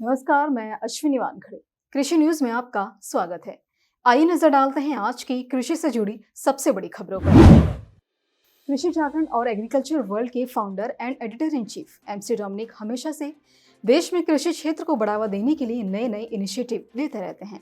नमस्कार, मैं अश्विनी वानखड़े। कृषि न्यूज में आपका स्वागत है। आइए नजर डालते हैं आज की कृषि से जुड़ी सबसे बड़ी खबरों पर। कृषि जागरण और एग्रीकल्चर वर्ल्ड के founder and editor in chief MC Dominic हमेशा से देश में कृषि क्षेत्र को बढ़ावा देने के लिए नए नए इनिशिएटिव लेते रहते हैं।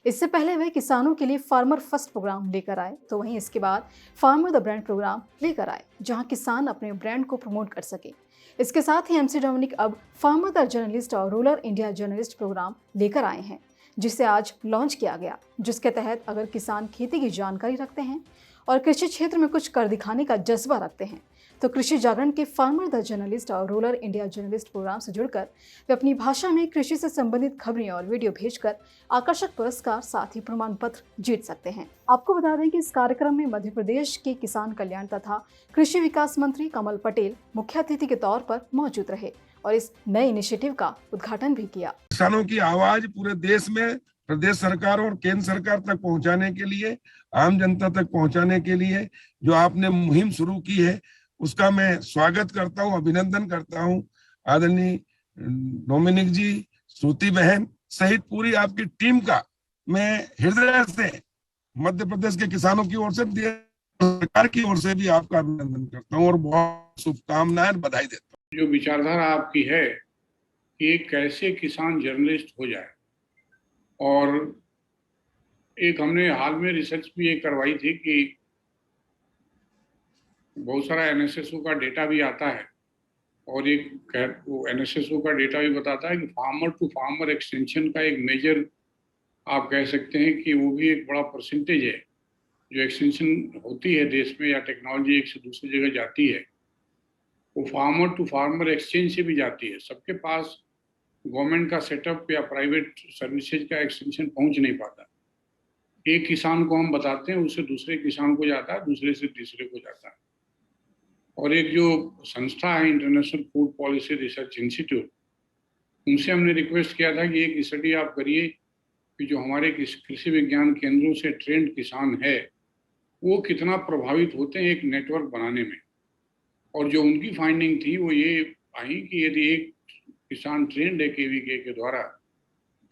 इससे पहले वे किसानों के लिए फार्मर फर्स्ट प्रोग्राम लेकर आए, तो वहीं इसके बाद फार्मर द ब्रांड प्रोग्राम लेकर आए, जहां किसान अपने ब्रांड को प्रमोट कर सके। इसके साथ ही एमसी डोमिनिक अब फार्मर द जर्नलिस्ट और रूरल इंडिया जर्नलिस्ट प्रोग्राम लेकर आए हैं, जिसे आज लॉन्च किया गया, जिसके तहत अगर किसान खेती की जानकारी रखते हैं और कृषि क्षेत्र में कुछ कर दिखाने का जज्बा रखते हैं, तो कृषि जागरण के फार्मर द जर्नलिस्ट और रूरल इंडिया जर्नलिस्ट प्रोग्राम से जुड़कर वे अपनी भाषा में कृषि से संबंधित खबरें और वीडियो भेजकर आकर्षक पुरस्कार साथ ही प्रमाण पत्र जीत सकते हैं। आपको बता दें कि इस कार्यक्रम में मध्य प्रदेश के किसान कल्याण तथा कृषि विकास मंत्री कमल पटेल मुख्य अतिथि के तौर पर मौजूद रहे और इस नए इनिशिएटिव का उद्घाटन भी किया। किसानों की आवाज पूरे देश में प्रदेश सरकार और केंद्र सरकार तक पहुंचाने के लिए, आम जनता तक पहुंचाने के लिए जो आपने मुहिम शुरू की है, उसका मैं स्वागत करता हूं, अभिनंदन करता हूं। आदरणीय डोमिनिक जी, श्रुति बहन सहित पूरी आपकी टीम का मैं हृदय से मध्य प्रदेश के किसानों की ओर से, सरकार की ओर से भी आपका अभिनंदन करता हूं और बहुत शुभकामनाएं, बधाई देता हूं। जो विचारधारा आपकी है कि कैसे किसान जर्नलिस्ट हो जाए, और एक हमने हाल में रिसर्च भी ये करवाई थी कि बहुत सारा एनएसएसओ का डेटा भी आता है, और एक वो एनएसएसओ का डेटा भी बताता है कि फार्मर टू फार्मर एक्सटेंशन का एक मेजर, आप कह सकते हैं कि वो भी एक बड़ा परसेंटेज है जो एक्सटेंशन होती है देश में, या टेक्नोलॉजी एक से दूसरी जगह जाती है, वो फार्मर टू फार्मर एक्सचेंज से भी जाती है। सबके पास गवर्नमेंट का सेटअप या प्राइवेट सर्विसेज का एक्सटेंशन पहुंच नहीं पाता। एक किसान को हम बताते हैं, उससे दूसरे किसान को जाता है, दूसरे से तीसरे को जाता है। और एक जो संस्था है international food policy research institute, उनसे हमने रिक्वेस्ट किया था कि एक स्टडी आप करिए कि जो हमारे कृषि विज्ञान केंद्रों से ट्रेंड किसान है वो कितना प्रभावित होते हैं एक नेटवर्क बनाने में। और जो उनकी फाइंडिंग थी वो ये आई कि यदि एक किसान ट्रेंड है केवीके के द्वारा,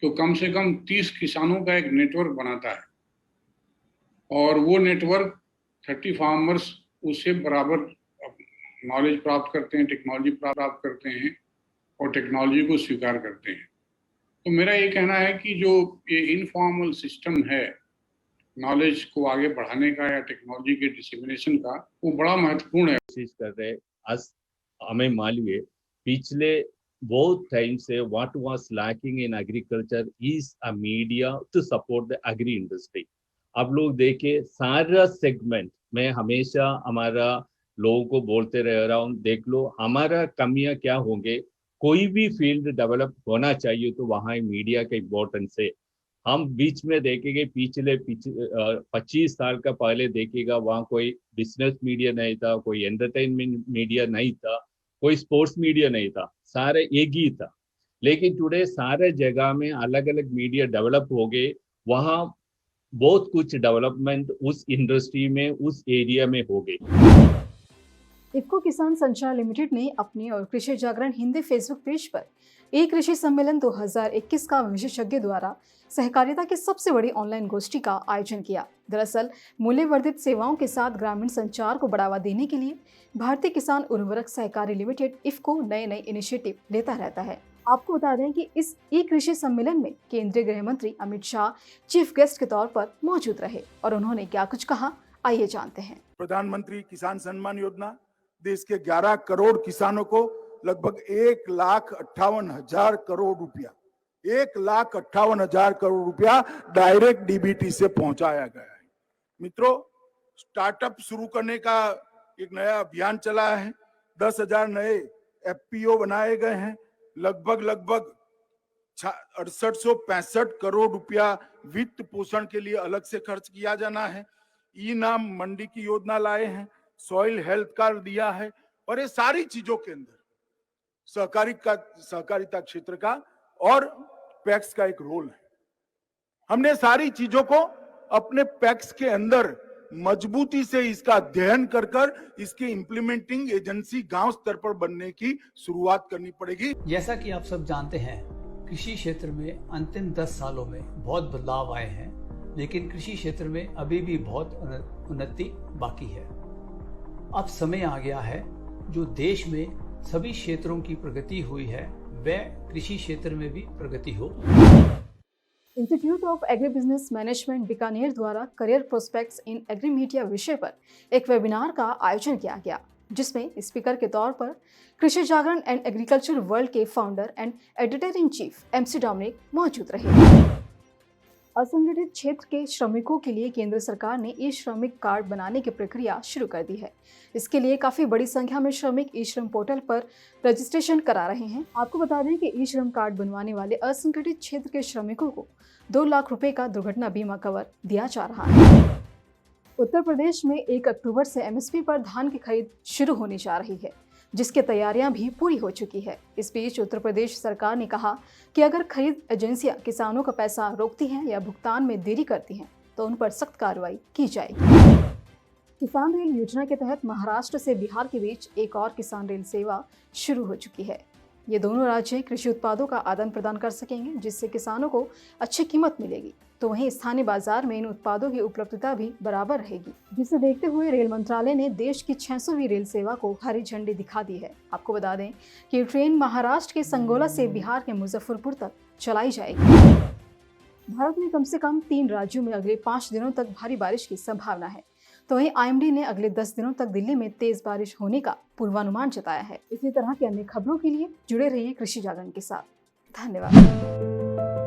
तो कम से कम 30 किसानों का एक नेटवर्क बनाता है, और वो नेटवर्क 30 फार्मर्स उससे बराबर नॉलेज प्राप्त करते हैं, टेक्नोलॉजी प्राप्त करते हैं और टेक्नोलॉजी को स्वीकार करते हैं। तो मेरा ये कहना है कि जो ये इनफॉर्मल सिस्टम है नॉलेज को आगे बढ़ाने का या टेक्नोलॉजी के डिसेमिनेशन का, वो बड़ा महत्वपूर्ण है। कोशिश कर रहे आज हमें मालूम है पिछले बहुत टाइम से what was lacking in agriculture is a media to support the agri industry. आप लोग देखे सारा सेगमेंट में हमेशा हमारा लोगों को बोलते रह रहा हूँ, देख लो हमारा कमियां क्या होंगे, कोई भी फील्ड डेवलप होना चाहिए तो वहाँ मीडिया का इम्पोर्टेंस है। हम बीच में देखेंगे पिछले 25 साल का पहले देखेगा वहाँ कोई बिजनेस मीडिया नहीं था, कोई एंटरटेनमेंट मीडिया नहीं था, कोई स्पोर्ट्स मीडिया नहीं था, सारे एक ही था। लेकिन टुडे सारे जगह में अलग अलग मीडिया डेवलप हो गए, वहाँ बहुत कुछ डेवलपमेंट उस इंडस्ट्री में उस एरिया में हो गई। इफ्को किसान संचार लिमिटेड ने अपने और कृषि जागरण हिंदी फेसबुक पेज पर ई कृषि सम्मेलन 2021 का विशेषज्ञ द्वारा सहकारिता की सबसे बड़ी ऑनलाइन गोष्ठी का आयोजन किया। दरअसल मूल्यवर्धित सेवाओं के साथ ग्रामीण संचार को बढ़ावा देने के लिए भारतीय किसान उर्वरक सहकारी लिमिटेड इफ्को नए नए इनिशिएटिव लेता रहता है। आपको बता दें कि इस ई कृषि सम्मेलन में केंद्रीय गृह मंत्री अमित शाह चीफ गेस्ट के तौर पर मौजूद रहे, और उन्होंने क्या कुछ कहा, आइए जानते हैं। प्रधानमंत्री किसान सम्मान योजना देश के 11 करोड़ किसानों को लगभग 1,58,000 करोड़ रुपया, 1,58,000 करोड़ रुपया डायरेक्ट डीबीटी से पहुंचाया गया है। मित्रों, स्टार्टअप शुरू करने का एक नया अभियान चला है। 10,000 नए एफपीओ बनाए गए हैं। लगभग 6865 करोड़ रुपया वित्त पोषण के लिए अलग से खर्च किया जाना है। ई नाम मंडी की योजना लाए हैं, सॉइल हेल्थ कार्ड दिया है, और ये सारी चीजों के अंदर सहकारिता क्षेत्र का और पैक्स का एक रोल है। हमने सारी चीजों को अपने पैक्स के अंदर मजबूती से इसका अध्ययन कर इसकी इंप्लीमेंटिंग एजेंसी गांव स्तर पर बनने की शुरुआत करनी पड़ेगी। जैसा कि आप सब जानते हैं, कृषि क्षेत्र में अंतिम 10 सालों में बहुत बदलाव आए हैं, लेकिन कृषि क्षेत्र में अभी भी बहुत उन्नति बाकी है। अब समय आ गया है जो देश में सभी क्षेत्रों की प्रगति हुई है, वह कृषि क्षेत्र में भी प्रगति हो। Institute of agribusiness management Bikaner द्वारा career prospects in agri media विषय पर एक वेबिनार का आयोजन किया गया, जिसमें स्पीकर के तौर पर कृषि जागरण एंड एग्रीकल्चर वर्ल्ड के founder and editor in chief MC Dominic मौजूद रहे। असंगठित क्षेत्र के श्रमिकों के लिए केंद्र सरकार ने ई श्रमिक कार्ड बनाने की प्रक्रिया शुरू कर दी है। इसके लिए काफी बड़ी संख्या में श्रमिक ई श्रम पोर्टल पर रजिस्ट्रेशन करा रहे हैं। आपको बता दें कि ई श्रम कार्ड बनवाने वाले असंगठित क्षेत्र के श्रमिकों को 2 लाख रुपए का दुर्घटना बीमा कवर दिया जा रहा है। उत्तर प्रदेश में 1 अक्टूबर से MSP पर धान की खरीद शुरू होने जा रही है, जिसकी तैयारियां भी पूरी हो चुकी है। इस बीच उत्तर प्रदेश सरकार ने कहा कि अगर खरीद एजेंसियां किसानों का पैसा रोकती हैं या भुगतान में देरी करती हैं तो उन पर सख्त कार्रवाई की जाएगी। किसान रेल योजना के तहत महाराष्ट्र से बिहार के बीच एक और किसान रेल सेवा शुरू हो चुकी है। ये दोनों राज्य कृषि उत्पादों का आदान प्रदान कर सकेंगे, जिससे किसानों को अच्छी कीमत मिलेगी, तो वहीं स्थानीय बाजार में इन उत्पादों की उपलब्धता भी बराबर रहेगी। जिसे देखते हुए रेल मंत्रालय ने देश की 600वीं रेल सेवा को हरी झंडी दिखा दी है। आपको बता दें कि ये ट्रेन महाराष्ट्र के संगोला से बिहार के मुजफ्फरपुर तक चलाई जाएगी। भारत में कम से कम 3 राज्यों में अगले 5 दिनों तक भारी बारिश की संभावना है, तो वहीं IMD ने अगले 10 दिनों तक दिल्ली में तेज बारिश होने का पूर्वानुमान जताया है। इसी तरह की अन्य खबरों के लिए जुड़े रहिए कृषि जागरण के साथ। धन्यवाद।